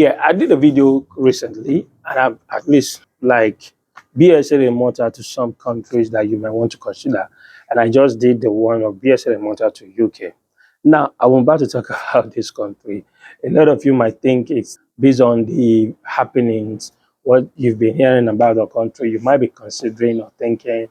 Yeah, I did a video recently, and I've at least like BSL in Malta to some countries that you might want to consider. And I just did the one of BSL in Malta to UK. Now, I'm about to talk about this country. A lot of you might think it's based on the happenings, what you've been hearing about the country. You might be considering or thinking,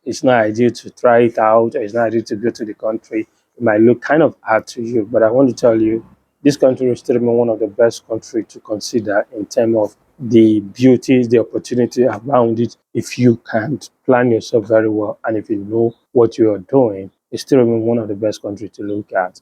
it's not ideal to try it out, or it's not ideal to go to the country. It might look kind of hard to you, but I want to tell you this country is still one of the best countries to consider in terms of the beauties, the opportunity around it. If you can plan yourself very well and if you know what you are doing, it's still one of the best countries to look at.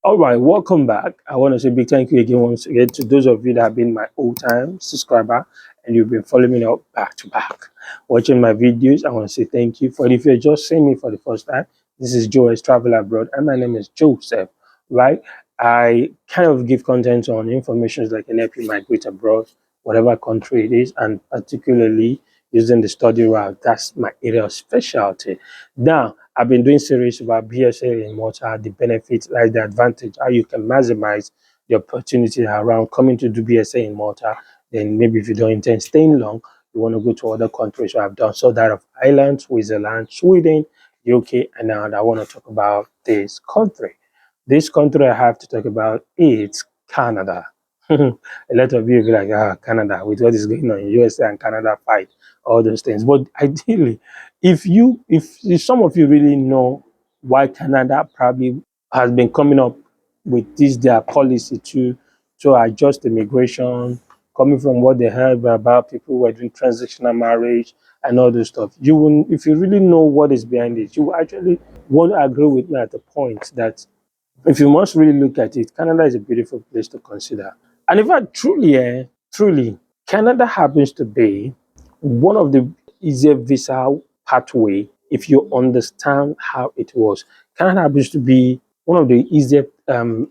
All right, welcome back. I want to say big thank you again once again to those of you that have been my old-time subscriber and you've been following me up back to back, watching my videos. I want to say thank you. For if you're just seeing me for the first time, this is J.O.S. Travel Abroad, and my name is Joseph. Right? I kind of give content on information that can help you migrate abroad, whatever country it is, and particularly using the study route. That's my area of specialty. Now, I've been doing series about BSA in Malta, the benefits, like the advantage, how you can maximize the opportunity around coming to do BSA in Malta. Then maybe if you don't intend staying long, you want to go to other countries. So I've done so that of Ireland, Switzerland, Sweden, UK, and now I want to talk about this country. This country I have to talk about is Canada. A lot of you will be like, Canada, with what is going on in USA and Canada fight, all those things. But ideally, if some of you really know why Canada probably has been coming up with this their policy to adjust immigration, coming from what they heard about people who are doing transactional marriage and all this stuff, you will, if you really know what is behind it, you will actually won't agree with me at the point that if you must really look at it, Canada is a beautiful place to consider. And in fact, truly, Canada happens to be one of the easier visa pathway if you understand how it was. Canada happens to be one of the easier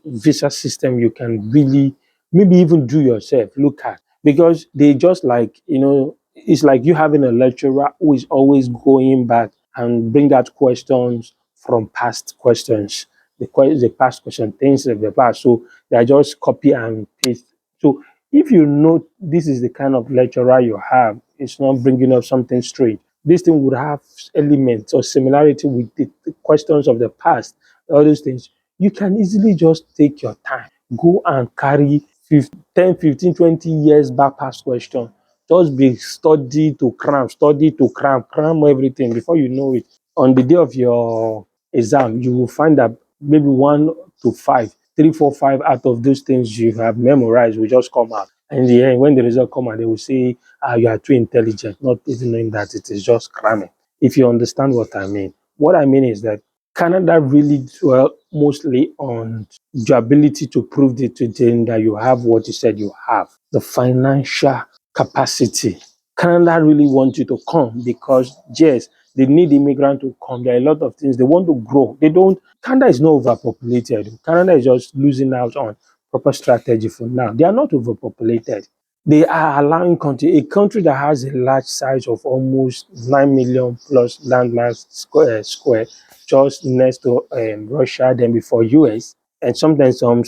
visa system you can really maybe even do yourself look at because they just like it's like you having a lecturer who is always going back and bring out questions from past questions the past question, things of the past. So they are just copy and paste. So if you know this is the kind of lecturer you have, it's not bringing up something straight. This thing would have elements or similarity with the questions of the past, all those things. You can easily just take your time, go and carry 10, 15, 20 years back past question. Just be study to cram everything before you know it. On the day of your exam, you will find that maybe 1 to 5, 3, 4, 5 out of those things you have memorized will just come out. And in the end, when the result come out, they will say, you are too intelligent, not even knowing that it is just cramming. If you understand what I mean. What I mean is that Canada really dwell mostly on your ability to prove to them that you have what you said you have, the financial capacity. Canada really wants you to come because, yes, they need immigrants to come. There are a lot of things. They want to grow. They don't. Canada is not overpopulated. Canada is just losing out on proper strategy for now. They are not overpopulated. They are allowing a country that has a large size of almost 9 million plus landmass square just next to Russia, then before US, and sometimes some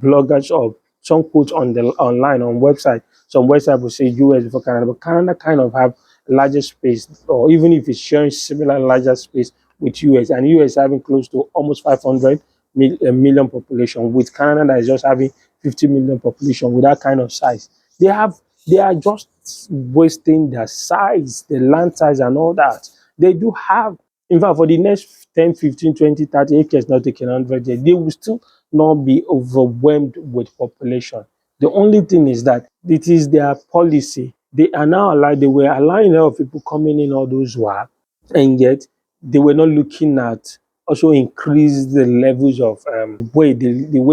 bloggers or some quotes on the online on website, some website will say US before Canada, but Canada kind of have larger space, or even if it's sharing similar larger space with US, and US having close to almost 500 million population, with Canada that is just having 50 million population with that kind of size. They have they are just wasting their size, the land size and all that. They do have, in fact, for the next 10, 15, 20, 30, if it's not taken 100 years, they will still not be overwhelmed with population. The only thing is that it is their policy. They are now allowed, they were allowing a lot of people coming in all those while, and yet they were not looking at also increase the levels of the way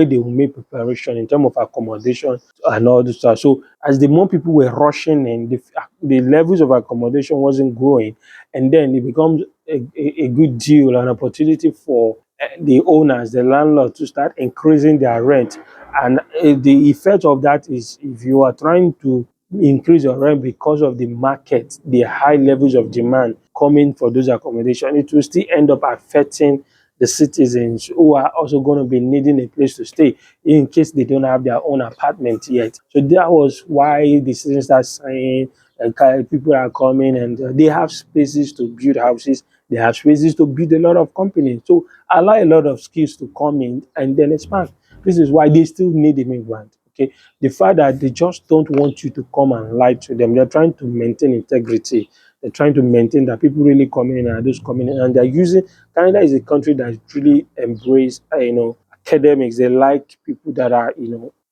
they will make preparation in terms of accommodation and all this stuff. So as the more people were rushing in, the levels of accommodation wasn't growing, and then it becomes a good deal, an opportunity for the owners, the landlord, to start increasing their rent. And the effect of that is if you are trying to increase your rent because of the market, the high levels of demand coming for those accommodation, it will still end up affecting the citizens who are also going to be needing a place to stay in case they don't have their own apartment yet. So that was why the citizens are saying people are coming and they have spaces to build houses. They have spaces to build a lot of companies. So allow a lot of skills to come in and then expand. This is why they still need immigrant. Okay, the fact that they just don't want you to come and lie to them. They're trying to maintain integrity. They're trying to maintain that people really coming in and those coming in, and they're using. Canada is a country that really embrace, academics. They like people that are,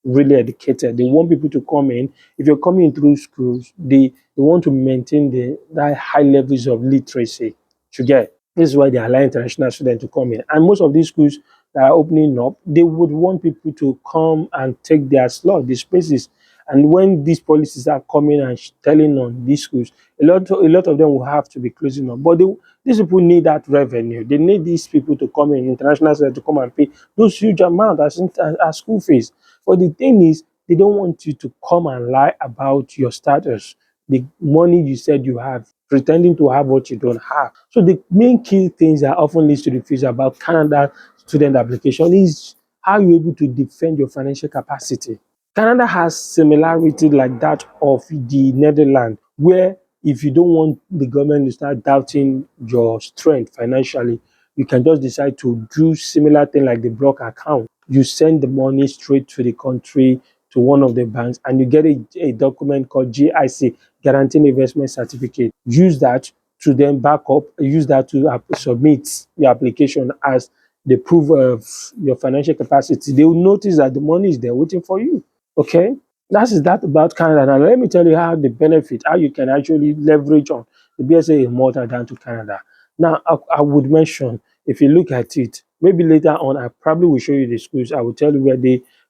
really educated. They want people to come in. If you're coming in through schools, they want to maintain the that high levels of literacy. To get this is why they allow international students to come in, and most of these schools that are opening up, they would want people to come and take their slot, the spaces. And when these policies are coming and telling on these schools, a lot of them will have to be closing up. But these people need that revenue. They need these people to come in, international students to come and pay those huge amounts as school fees. But the thing is, they don't want you to come and lie about your status, the money you said you have, pretending to have what you don't have. So the main key things that often leads to the future about Canada student application is how you're able to defend your financial capacity. Canada has similarity like that of the Netherlands, where if you don't want the government to start doubting your strength financially, you can just decide to do similar thing like the block account. You send the money straight to the country to one of the banks, and you get a document called GIC, Guaranteed Investment Certificate. Use that to then back up, use that to submit your application as the proof of your financial capacity. They will notice that the money is there waiting for you. Okay, that is that about Canada. Now let me tell you how the benefit, how you can actually leverage on the BSA in Malta down to Canada. Now I would mention, if you look at it, maybe later on I probably will show you the schools. I will tell you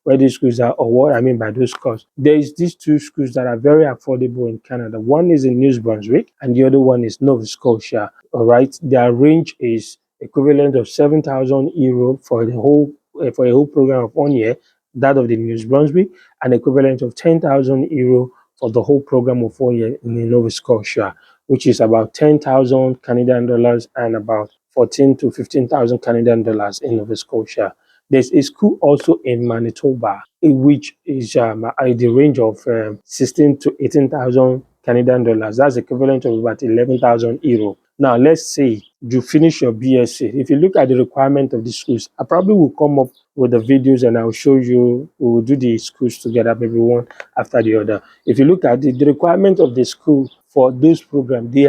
where these schools are or what I mean by those schools. There is these two schools that are very affordable in Canada. One is in New Brunswick and the other one is Nova Scotia. All right, their range is equivalent of 7,000 euro for a whole program of 1 year. That of the New Brunswick, an equivalent of 10,000 euro for the whole program of 4 years in Nova Scotia, which is about 10,000 Canadian dollars and about 14 to 15,000 Canadian dollars in Nova Scotia. There's a school also in Manitoba, which is at the range of 16 to 18,000 Canadian dollars. That's equivalent of about 11,000 euro. Now, let's say you finish your BSc. If you look at the requirement of the schools, I probably will come up with the videos and I'll show you. We will do the schools together, maybe one after the other. If you look at the requirement of the school for those programs, they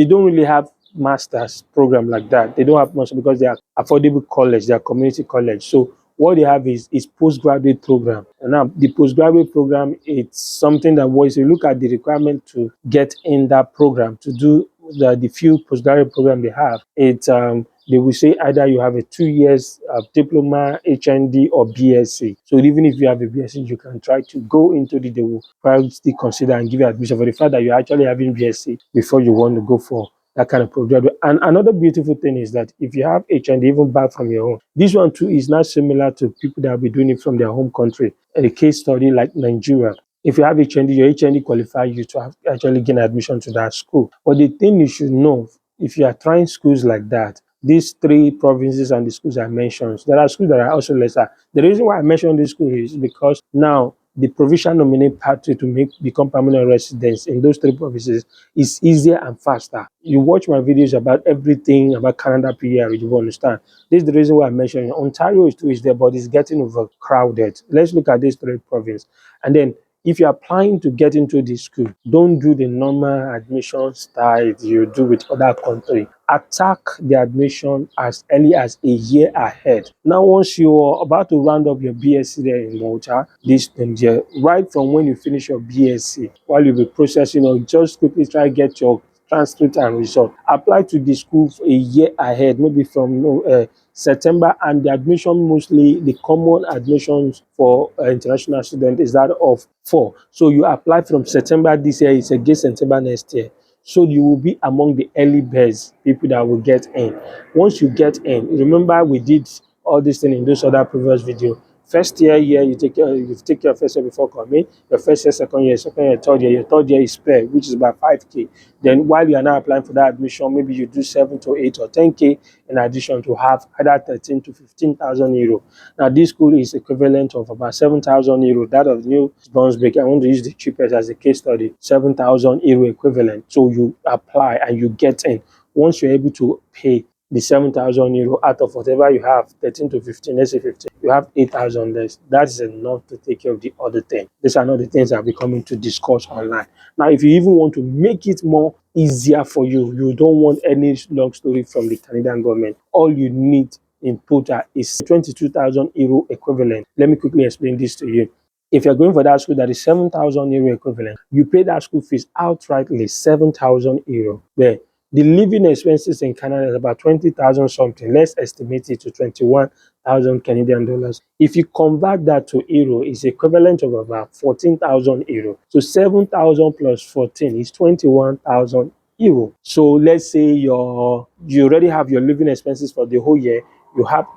don't really have master's program like that. They don't have much because they are affordable college, they are community college. So what they have is postgraduate program. And now the postgraduate program, it's something that once you look at the requirement to get in that program to do the few postgraduate program they have, they will say either you have a 2 years diploma, HND, or BSc. So even if you have a BSc, you can try to go into they will probably still consider and give you admission for the fact that you're actually having BSc before you want to go for that kind of postgraduate. And another beautiful thing is that if you have HND, even back from your home, this one too is not similar to people that will be doing it from their home country. A case study like Nigeria. If you have HND, your HND qualifies you to actually gain admission to that school. But the thing you should know, if you are trying schools like that, these three provinces and the schools I mentioned, there are schools that are also lesser. The reason why I mentioned this school is because now the provincial nominate pathway to become permanent residents in those three provinces is easier and faster. You watch my videos about everything about Canada PR, you will understand. This is the reason why I mentioned Ontario is too is there, but it's getting overcrowded. Let's look at these three provinces. And then if you're applying to get into this school, don't do the normal admission style you do with other countries. Attack the admission as early as a year ahead. Now, once you're about to round up your BSc there in Malta, this year, right from when you finish your BSc, while you'll be processing, or just quickly try to get your transcript and result. Apply to the school a year ahead, maybe from September, and the admission mostly the common admissions for international students is that of 4. So you apply from September this year, it's against September next year. So you will be among the early birds, people that will get in. Once you get in, remember we did all this thing in those other previous video. First year, you take your first year before coming. Your first year, second year, third year. Your third year is spare, which is about 5K. Then while you are now applying for that admission, maybe you do 7 to 8 or 10K in addition to have either 13 to 15,000 euro. Now this school is equivalent of about 7,000 euro. That of New Brunswick, I want to use the cheapest as a case study, 7,000 euro equivalent. So you apply and you get in. Once you're able to pay the 7,000 euro out of whatever you have, 13 to 15, let's say 15, you have 8,000 less. That's enough to take care of the other thing. These are not the things I'll be coming to discuss online. Now, if you even want to make it more easier for you, you don't want any long story from the Canadian government. All you need in total is 22,000 euro equivalent. Let me quickly explain this to you. If you're going for that school that is 7,000 euro equivalent, you pay that school fees outrightly, 7,000 euro. There, the living expenses in Canada is about 20,000 something. Let's estimate it to 21,000 Canadian dollars. If you convert that to euro, it's equivalent of about 14,000 euro. So 7,000 plus 14 is 21,000 euro. So let's say you already have your living expenses for the whole year.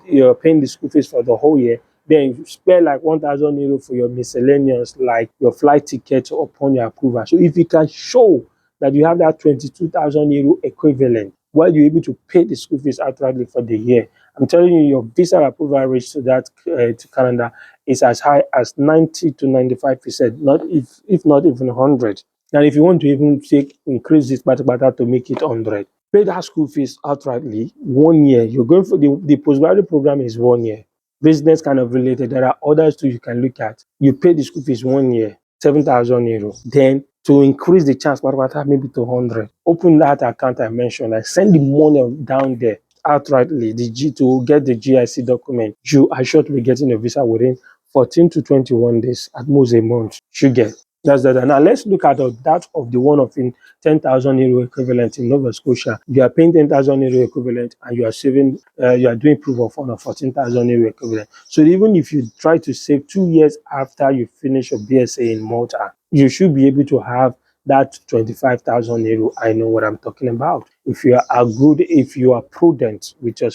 You're paying the school fees for the whole year. Then you spend like 1,000 euro for your miscellaneous, like your flight ticket upon your approval. So if you can show that you have that 22,000 euro equivalent while you're able to pay the school fees outrightly for the year, I'm telling you, your visa approval rate to that to Canada is as high as 90 to 95%, not if not even 100. And if you want to even increase this particular to make it 100, pay that school fees outrightly 1 year. You're going for the postgraduate program is 1 year. Business kind of related. There are others too you can look at. You pay the school fees 1 year, 7,000 euro. Then to increase the chance, maybe to 100. Open that account I mentioned and send the money down there outrightly, to get the GIC document. You are sure to be getting a visa within 14 to 21 days, at most a month. Should get. That's that. Now let's look at that of the one of in 10,000 euro equivalent in Nova Scotia. You are paying 10,000 euro equivalent and you are saving, you are doing proof of honor 14,000 euro equivalent. So even if you try to save 2 years after you finish your BSA in Malta, you should be able to have that 25,000 euro. I know what I'm talking about. If you are good, if you are prudent with your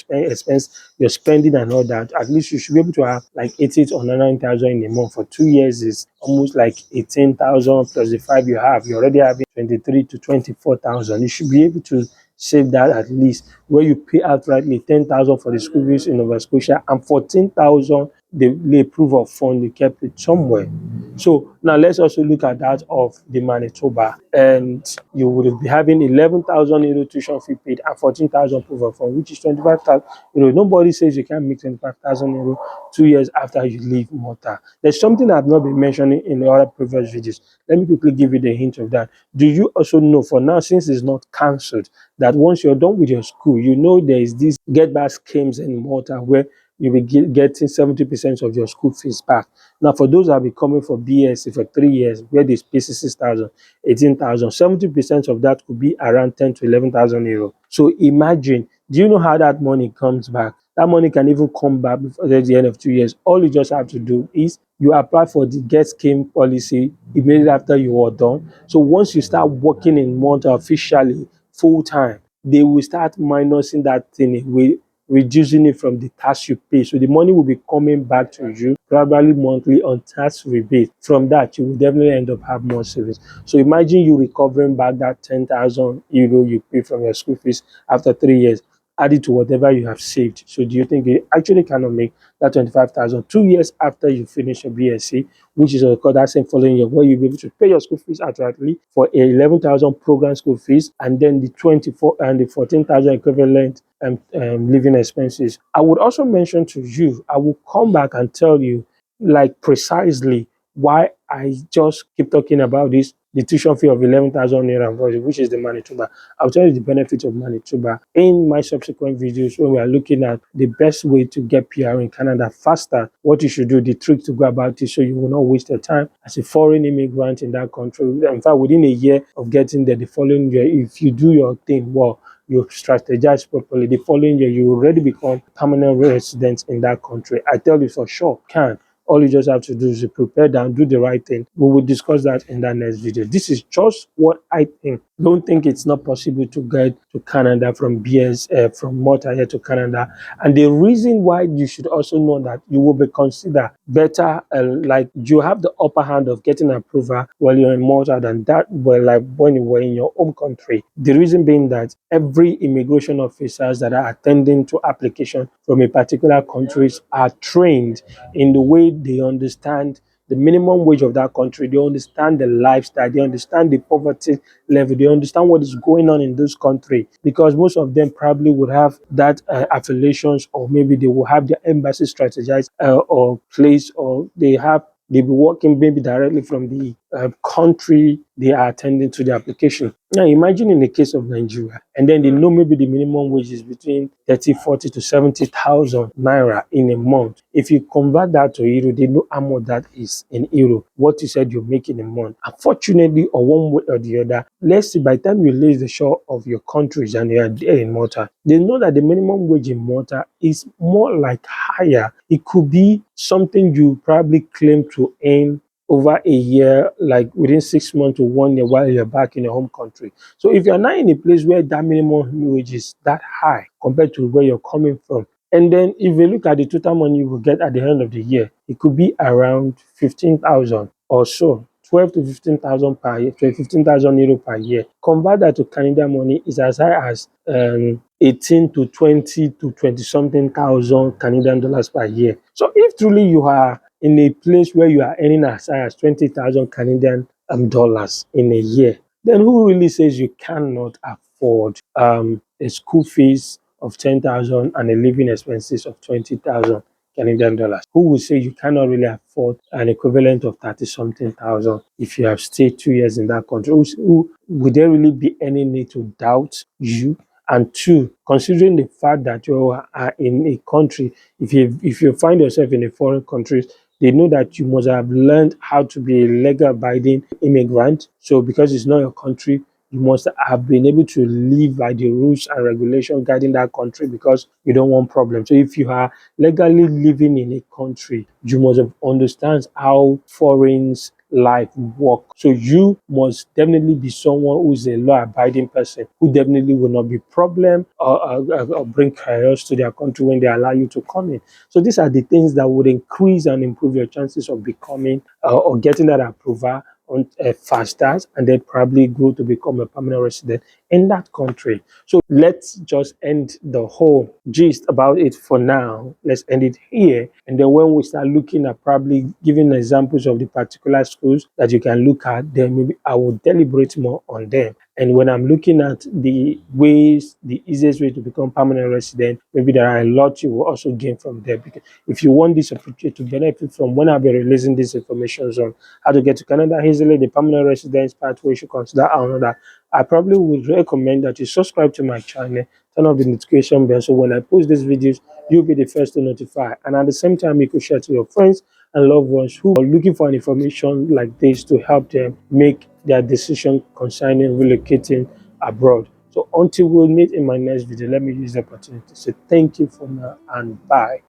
your spending and all that, at least you should be able to have like 88 or 9,000 in a month. For 2 years is almost like 18,000 plus the 5 you have. You're already having 23 to 24,000. You should be able to save that at least, where you pay outrightly 10,000 for the school fees in Nova Scotia and 14,000 the proof of fund you kept it somewhere. So now let's also look at that of the Manitoba, and you would be having 11,000 euro tuition fee paid and 14,000 proof of fund, which is 25,000 euro. Nobody says you can't make 25,000 euro 2 years after you leave Malta. There's something I've not been mentioning in the other previous videos. Let me quickly give you the hint of that. Do you also know, for now, since it's not cancelled, that once you're done with your school, you know there is this get back schemes in Malta where you'll be getting 70% of your school fees back. Now, for those that will be coming for BSc for 3 years, where they pay 6,000, 18,000, 70% of that could be around 10 to 11,000 euro. So imagine, do you know how that money comes back? That money can even come back before the end of 2 years. All you just have to do is you apply for the get scheme policy immediately after you are done. So once you start working in Malta officially full time, they will start minusing that thing away, reducing it from the tax you pay. So the money will be coming back to you probably monthly on tax rebate. From that, you will definitely end up have more savings. So imagine you recovering back that 10,000 euro you pay from your school fees after 3 years, add it to whatever you have saved. So do you think you actually cannot make that 25,000 2 years after you finish your BSc, which is of course that same following year, where you'll be able to pay your school fees outrightly for 11,000 program school fees and then the 24 and the 14,000 equivalent living expenses. I would also mention to you, I will come back and tell you like precisely why I just keep talking about this, the tuition fee of 11,000 naira, which is the Manitoba. I'll tell you the benefits of Manitoba in my subsequent videos when we are looking at the best way to get PR in Canada faster, what you should do, the trick to go about it so you will not waste your time as a foreign immigrant in that country. In fact, within a year of getting there, the following year, if you do your thing well, you strategize properly, the following year you already become permanent resident in that country. I tell you for sure, can. All you just have to do is to prepare and do the right thing. We will discuss that in that next video. This is just what I think. Don't think it's not possible to get to Canada from from Malta here to Canada. And the reason why you should also know that you will be considered better, like you have the upper hand of getting approval while you're in Malta than that, well, like when you were in your home country. The reason being that every immigration officers that are attending to application from a particular countries are trained in the way they understand the minimum wage of that country. They understand the lifestyle. They understand the poverty level. They understand what is going on in this country, because most of them probably would have that affiliations, or maybe they will have their embassy strategized or place, or they'll be working maybe directly from the country they are attending to the application. Now, imagine in the case of Nigeria, and then they know maybe the minimum wage is between 30, 40 to 70,000 naira in a month. If you convert that to euro, they know how much that is in euro, what you said you make in a month. Unfortunately, or one way or the other, let's see, by the time you leave the shore of your countries and you are there in Malta, they know that the minimum wage in Malta is more like higher. It could be something you probably claim to earn over a year, like within 6 months to 1 year while you're back in your home country. So if you're not in a place where that minimum wage is that high compared to where you're coming from, and then if you look at the total money you will get at the end of the year, it could be around 15,000 or so. 12 to 15,000 per year, 15,000 euro per year. Convert that to Canadian money is as high as 18 to 20 to 20 something thousand Canadian dollars per year. So if truly you are in a place where you are earning as high as 20,000 Canadian dollars in a year, then who really says you cannot afford a school fees of 10,000 and a living expenses of 20,000 Canadian dollars? Who will say you cannot really afford an equivalent of 30 something thousand if you have stayed 2 years in that country? Would there really be any need to doubt you? And two, considering the fact that you are in a country, if you find yourself in a foreign country, they know that you must have learned how to be a legal abiding immigrant. So because it's not your country, you must have been able to live by the rules and regulations guiding that country, because you don't want problems. So if you are legally living in a country, you must have understand how foreign's life work. So you must definitely be someone who is a law-abiding person, who definitely will not be problem or bring chaos to their country when they allow you to come in. So these are the things that would increase and improve your chances of becoming or getting that approval on faster, and then probably grow to become a permanent resident in that country. So let's just end the whole gist about it for now. Let's end it here. And then when we start looking at probably giving examples of the particular schools that you can look at, then maybe I will deliberate more on them. And when I'm looking at the ways, the easiest way to become permanent resident, maybe there are a lot you will also gain from there. Because if you want this opportunity to benefit from when I'll be releasing this information on how to get to Canada easily, the permanent residence pathway, you should consider another. I probably would recommend that you subscribe to my channel, turn off the notification bell, so when I post these videos, you'll be the first to notify. And at the same time, you could share to your friends and loved ones who are looking for information like this to help them make their decision concerning relocating abroad. So until we'll meet in my next video, let me use the opportunity to say thank you for now and bye.